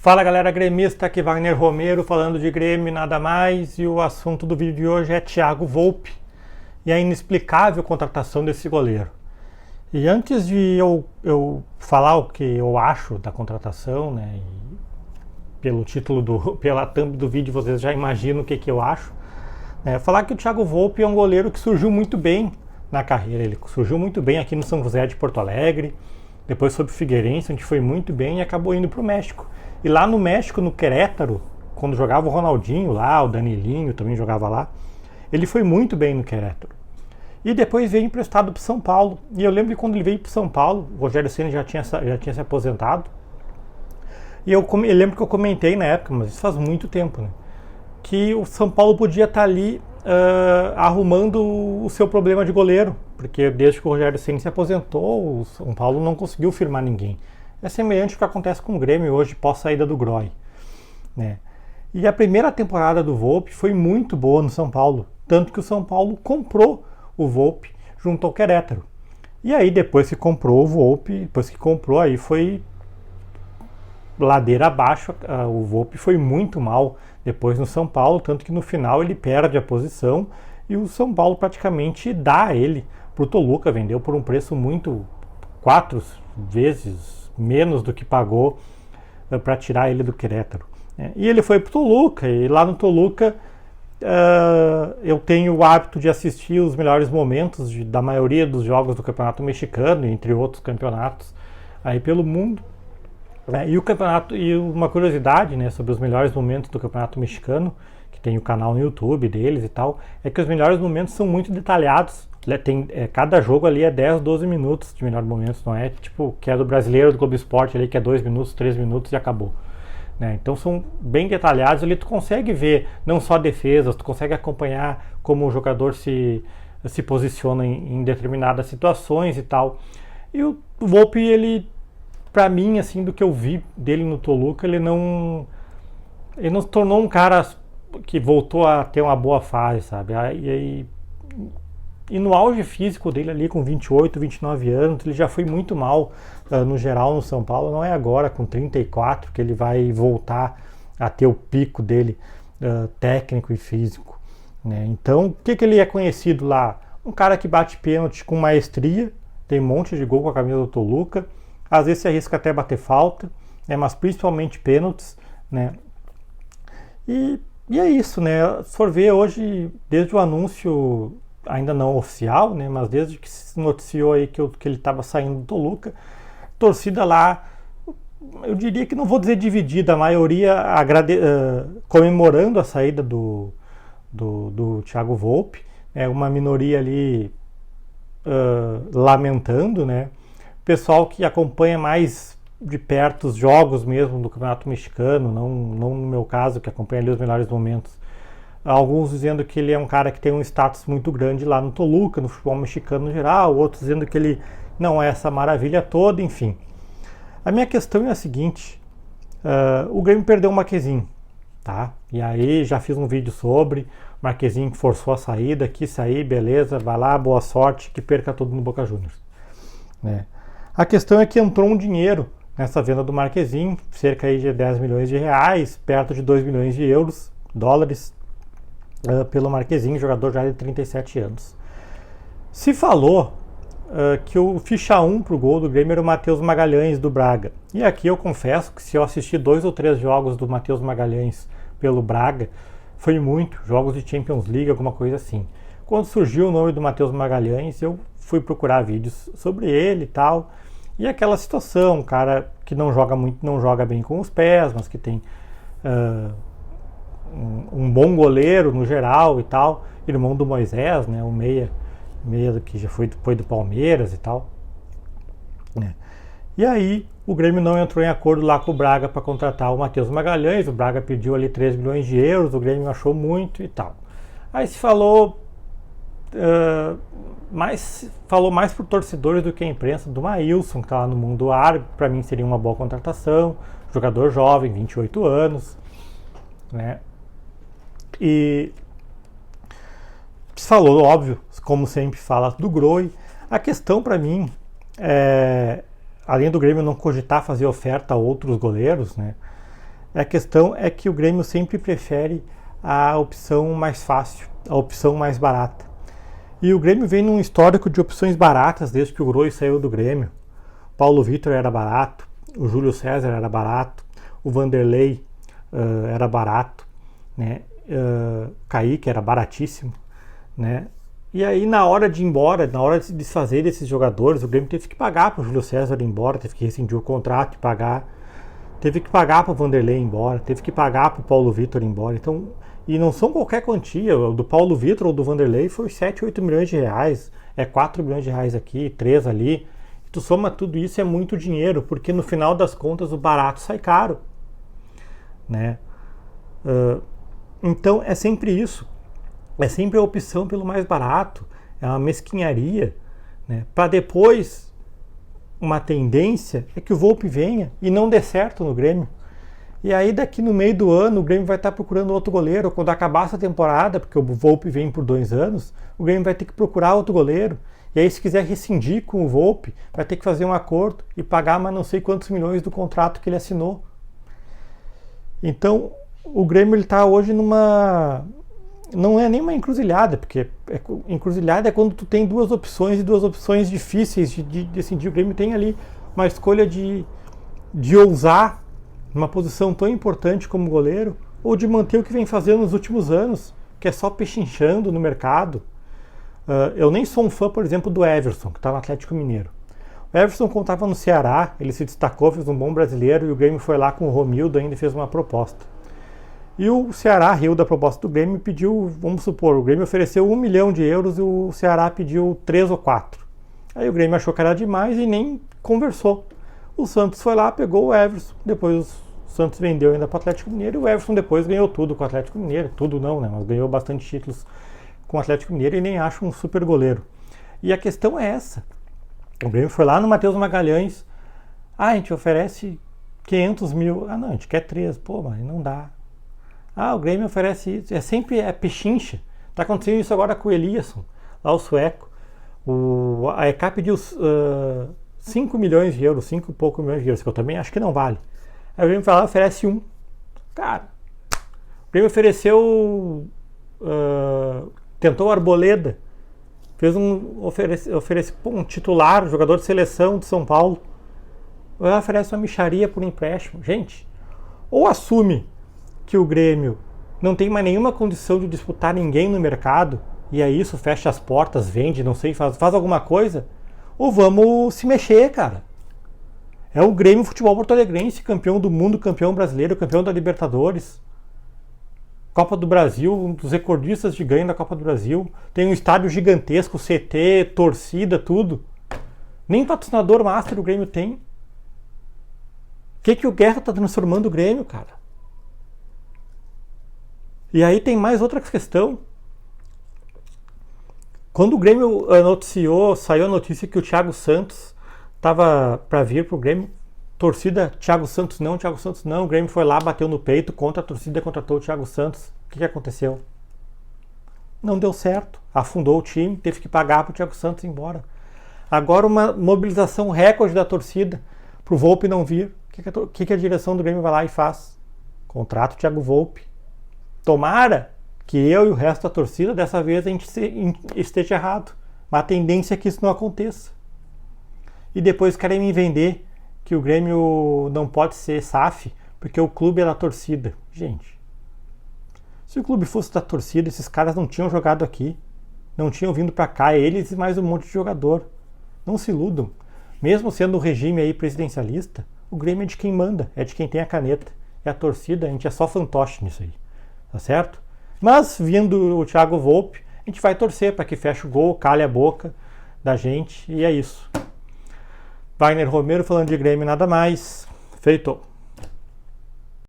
Fala galera gremista, aqui Wagner Romero falando de Grêmio nada mais, e o assunto do vídeo de hoje é Thiago Volpi e a inexplicável contratação desse goleiro. E antes de eu falar o que eu acho da contratação, né, e pelo título, pela thumb do vídeo vocês já imaginam o que eu acho, né, falar que o Thiago Volpi é um goleiro que surgiu muito bem na carreira. Ele surgiu muito bem aqui no São José de Porto Alegre, depois sob o Figueirense, onde foi muito bem e acabou indo para o México. E lá no México, no Querétaro, quando jogava o Ronaldinho lá, o Danilinho também jogava lá, ele foi muito bem no Querétaro. E depois veio emprestado para São Paulo. E eu lembro que quando ele veio para São Paulo, o Rogério Ceni já tinha se aposentado. E eu lembro que eu comentei na época, mas isso faz muito tempo, né, que o São Paulo podia estar ali arrumando o seu problema de goleiro, porque desde que o Rogério Ceni se aposentou, o São Paulo não conseguiu firmar ninguém. É semelhante ao que acontece com o Grêmio hoje pós saída do Groy, né? E a primeira temporada do Volpi foi muito boa no São Paulo, tanto que o São Paulo comprou o Volpi junto ao Querétaro. E aí depois que comprou o Volpi, depois que comprou, aí foi ladeira abaixo. O Volpi foi muito mal depois no São Paulo, tanto que no final ele perde a posição e o São Paulo praticamente dá ele pro Toluca, vendeu por um preço muito 4 vezes menos do que pagou para tirar ele do Querétaro. E ele foi pro Toluca, e lá no Toluca eu tenho o hábito de assistir os melhores momentos da maioria dos jogos do Campeonato Mexicano, entre outros campeonatos aí pelo mundo. E o campeonato, e uma curiosidade, né, sobre os melhores momentos do Campeonato Mexicano, que tem o canal no YouTube deles e tal, é que os melhores momentos são muito detalhados. Cada jogo ali é 10, 12 minutos de melhores momentos, não é tipo que é do brasileiro do Globo Esporte ali, que é 2 minutos, 3 minutos e acabou, né? Então são bem detalhados ali, tu consegue ver não só defesas, tu consegue acompanhar como o jogador se posiciona em determinadas situações e tal. E o Volpi, ele, pra mim, assim, do que eu vi dele no Toluca, ele não se tornou um cara que voltou a ter uma boa fase, sabe? E no auge físico dele ali com 28, 29 anos, ele já foi muito mal no geral no São Paulo. Não é agora com 34 que ele vai voltar a ter o pico dele técnico e físico, né? Então, o que ele é conhecido lá? Um cara que bate pênalti com maestria, tem um monte de gol com a camisa do Toluca, às vezes se arrisca até bater falta, né? Mas principalmente pênaltis, né? E é isso, né? Se for ver hoje, desde o anúncio ainda não oficial, né, mas desde que se noticiou aí que ele estava saindo do Toluca, torcida lá, eu diria que não vou dizer dividida, a maioria comemorando a saída do Thiago Volpi, uma minoria ali lamentando, né, pessoal que acompanha mais de perto os jogos mesmo do Campeonato Mexicano, não no meu caso, que acompanha ali os melhores momentos. Alguns dizendo que ele é um cara que tem um status muito grande lá no Toluca, no futebol mexicano no geral, outros dizendo que ele não é essa maravilha toda, enfim. A minha questão é a seguinte, o Grêmio perdeu o Marquezinho, tá? E aí já fiz um vídeo sobre o Marquezinho que forçou a saída, quis sair, beleza, vai lá, boa sorte, que perca tudo no Boca Juniors, né? A questão é que entrou um dinheiro nessa venda do Marquezinho, cerca aí de 10 milhões de reais, perto de 2 milhões de dólares, pelo Marquezinho, jogador já de 37 anos. Se falou que o ficha 1 pro gol do Grêmio era o Matheus Magalhães do Braga. E aqui eu confesso que se eu assisti 2 ou 3 jogos do Matheus Magalhães pelo Braga, foi muito, jogos de Champions League, alguma coisa assim. Quando surgiu o nome do Matheus Magalhães, eu fui procurar vídeos sobre ele e tal. E aquela situação, um cara que não joga muito, não joga bem com os pés, mas que tem um bom goleiro no geral e tal, irmão do Moisés, né, o meia que já foi do Palmeiras e tal, né. E aí o Grêmio não entrou em acordo lá com o Braga para contratar o Matheus Magalhães, o Braga pediu ali 3 milhões de euros, o Grêmio achou muito e tal. Aí se falou mais por torcedores do que a imprensa do Maílson, que está lá no mundo árabe. Para mim seria uma boa contratação, jogador jovem, 28 anos, né. E se falou, óbvio, como sempre fala, do Groy. A questão para mim, além do Grêmio não cogitar fazer oferta a outros goleiros, né, A questão é que o Grêmio sempre prefere a opção mais fácil, a opção mais barata. E o Grêmio vem num histórico de opções baratas desde que o Groi saiu do Grêmio. Paulo Vitor era barato, o Júlio César era barato, o Vanderlei era barato, né? Kaique era baratíssimo, né? E aí na hora de ir embora, na hora de se desfazer desses jogadores, o Grêmio teve que pagar para o Júlio César ir embora, teve que rescindir o contrato e pagar, teve que pagar para o Vanderlei ir embora, teve que pagar para o Paulo Vitor ir embora. Então, e não são qualquer quantia, o do Paulo Vitor ou do Vanderlei foi 7, 8 milhões de reais, 4 milhões de reais aqui, 3 ali. E tu soma tudo isso, é muito dinheiro, porque no final das contas o barato sai caro, né? Então é sempre isso, é sempre a opção pelo mais barato, é uma mesquinharia, né? Para depois uma tendência é que o Volpi venha e não dê certo no Grêmio. E aí daqui no meio do ano o Grêmio vai estar procurando outro goleiro. Quando acabar essa temporada, porque o Volpi vem por 2 anos, o Grêmio vai ter que procurar outro goleiro. E aí se quiser rescindir com o Volpi, vai ter que fazer um acordo e pagar mais não sei quantos milhões do contrato que ele assinou. Então o Grêmio está hoje numa... Não é nem uma encruzilhada, porque encruzilhada é quando tu tem duas opções e duas opções difíceis de decidir. O Grêmio tem ali uma escolha de ousar numa posição tão importante como goleiro, ou de manter o que vem fazendo nos últimos anos, que é só pechinchando no mercado. Eu nem sou um fã, por exemplo, do Everson, que está no Atlético Mineiro. O Everson, quando estava no Ceará, ele se destacou, fez um bom brasileiro, e o Grêmio foi lá com o Romildo ainda e fez uma proposta. E o Ceará riu da proposta do Grêmio e pediu, vamos supor, o Grêmio ofereceu 1 milhão de euros e o Ceará pediu 3 ou 4. Aí o Grêmio achou que era demais e nem conversou. O Santos foi lá, pegou o Everson, depois o Santos vendeu ainda para o Atlético Mineiro e o Everson depois ganhou tudo com o Atlético Mineiro. Tudo não, né? Mas ganhou bastante títulos com o Atlético Mineiro e nem acho um super goleiro. E a questão é essa. O Grêmio foi lá no Matheus Magalhães. A gente oferece 500 mil. Não, a gente quer 3. Pô, mas não dá. O Grêmio oferece isso. Sempre pechincha. Tá acontecendo isso agora com o Eliasson, lá o sueco. A EK pediu 5 milhões de euros, 5 e pouco milhões de euros, que eu também acho que não vale. Aí o Grêmio vai lá e oferece 1. Cara, o Grêmio ofereceu... tentou o Arboleda. Oferece um titular, jogador de seleção de São Paulo. Oferece uma mixaria por empréstimo. Gente, ou assume que o Grêmio não tem mais nenhuma condição de disputar ninguém no mercado, e é isso, fecha as portas, vende, não sei, faz alguma coisa, ou vamos se mexer, cara. É o Grêmio Futebol Porto Alegrense, campeão do mundo, campeão brasileiro, campeão da Libertadores, Copa do Brasil, um dos recordistas de ganho da Copa do Brasil, tem um estádio gigantesco, CT, torcida, tudo. Nem patrocinador master o Grêmio tem. O que o Guerra tá transformando o Grêmio, cara? E aí tem mais outra questão. Quando o Grêmio saiu a notícia que o Thiago Santos estava para vir pro Grêmio, torcida, Thiago Santos não, o Grêmio foi lá, bateu no peito contra a torcida, contratou o Thiago Santos. O que aconteceu? Não deu certo, afundou o time, teve que pagar pro Thiago Santos ir embora. Agora uma mobilização recorde da torcida pro Volpi não vir. O que a direção do Grêmio vai lá e faz? Contrata o Thiago Volpi. Tomara que eu e o resto da torcida, dessa vez, a gente esteja errado. Mas a tendência é que isso não aconteça. E depois querem me vender que o Grêmio não pode ser SAF, porque o clube é da torcida. Gente, se o clube fosse da torcida, esses caras não tinham jogado aqui. Não tinham vindo para cá, eles e mais um monte de jogador. Não se iludam. Mesmo sendo um regime aí presidencialista, o Grêmio é de quem manda, é de quem tem a caneta. E a torcida, a gente é só fantoche nisso aí. Tá certo? Mas, vindo o Thiago Volpi, a gente vai torcer para que feche o gol, calhe a boca da gente, e é isso. Wagner Romero falando de Grêmio, nada mais. Feito.